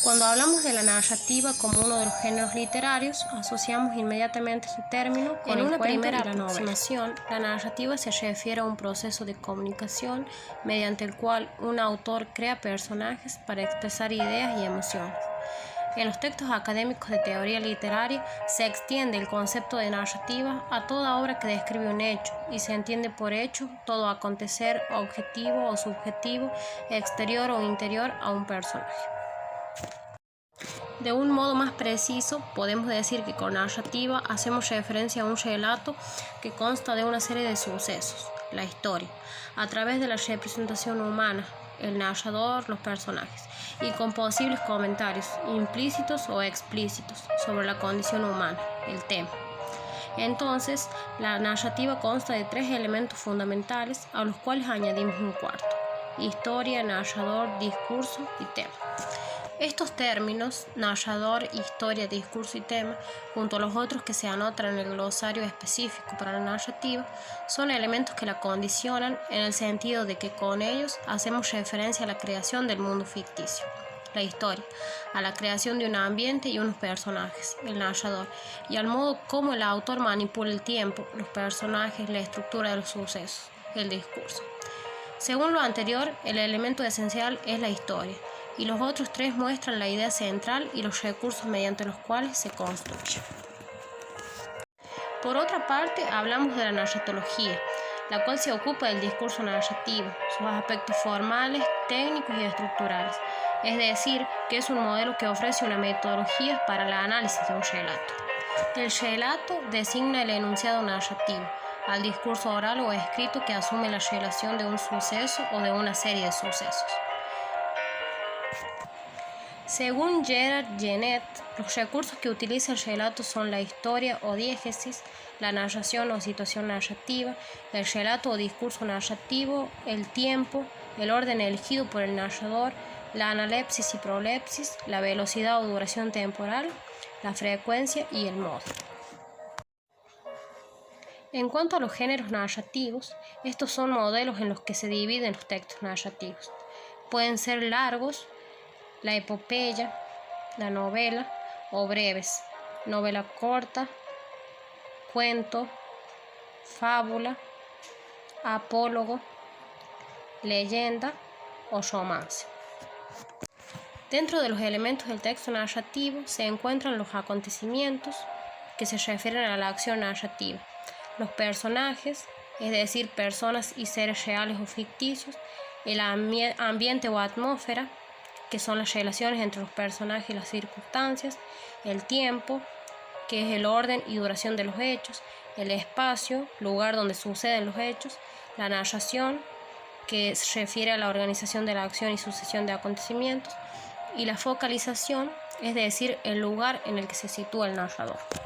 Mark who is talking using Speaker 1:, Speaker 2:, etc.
Speaker 1: Cuando hablamos de la narrativa como uno de los géneros literarios, asociamos inmediatamente su término con el cuento y la aproximación. La narrativa se refiere a un proceso de comunicación mediante el cual un autor crea personajes para expresar ideas y emociones. En los textos académicos de teoría literaria se extiende el concepto de narrativa a toda obra que describe un hecho, y se entiende por hecho todo acontecer objetivo o subjetivo, exterior o interior a un personaje. De un modo más preciso, podemos decir que con narrativa hacemos referencia a un relato que consta de una serie de sucesos, la historia, a través de la representación humana, el narrador, los personajes, y con posibles comentarios implícitos o explícitos sobre la condición humana, el tema. Entonces, la narrativa consta de tres elementos fundamentales a los cuales añadimos un cuarto: historia, narrador, discurso y tema. Estos términos, narrador, historia, discurso y tema, junto a los otros que se anotan en el glosario específico para la narrativa, son elementos que la condicionan en el sentido de que con ellos hacemos referencia a la creación del mundo ficticio, la historia, a la creación de un ambiente y unos personajes, el narrador, y al modo como el autor manipula el tiempo, los personajes, la estructura de los sucesos, el discurso. Según lo anterior, el elemento esencial es la historia, y los otros tres muestran la idea central y los recursos mediante los cuales se construye. Por otra parte, hablamos de la narratología, la cual se ocupa del discurso narrativo, sus aspectos formales, técnicos y estructurales, es decir, que es un modelo que ofrece una metodología para el análisis de un relato. El relato designa el enunciado narrativo, al discurso oral o escrito que asume la relación de un suceso o de una serie de sucesos. Según Gerard Genette, los recursos que utiliza el relato son la historia o diégesis, la narración o situación narrativa, el relato o discurso narrativo, el tiempo, el orden elegido por el narrador, la analepsis y prolepsis, la velocidad o duración temporal, la frecuencia y el modo. En cuanto a los géneros narrativos, estos son modelos en los que se dividen los textos narrativos. Pueden ser largos, la epopeya, la novela, o breves, novela corta, cuento, fábula, apólogo, leyenda o romance. Dentro de los elementos del texto narrativo se encuentran los acontecimientos que se refieren a la acción narrativa, los personajes, es decir, personas y seres reales o ficticios, el ambiente o atmósfera, que son las relaciones entre los personajes y las circunstancias, el tiempo, que es el orden y duración de los hechos, el espacio, lugar donde suceden los hechos, la narración, que se refiere a la organización de la acción y sucesión de acontecimientos, y la focalización, es decir, el lugar en el que se sitúa el narrador.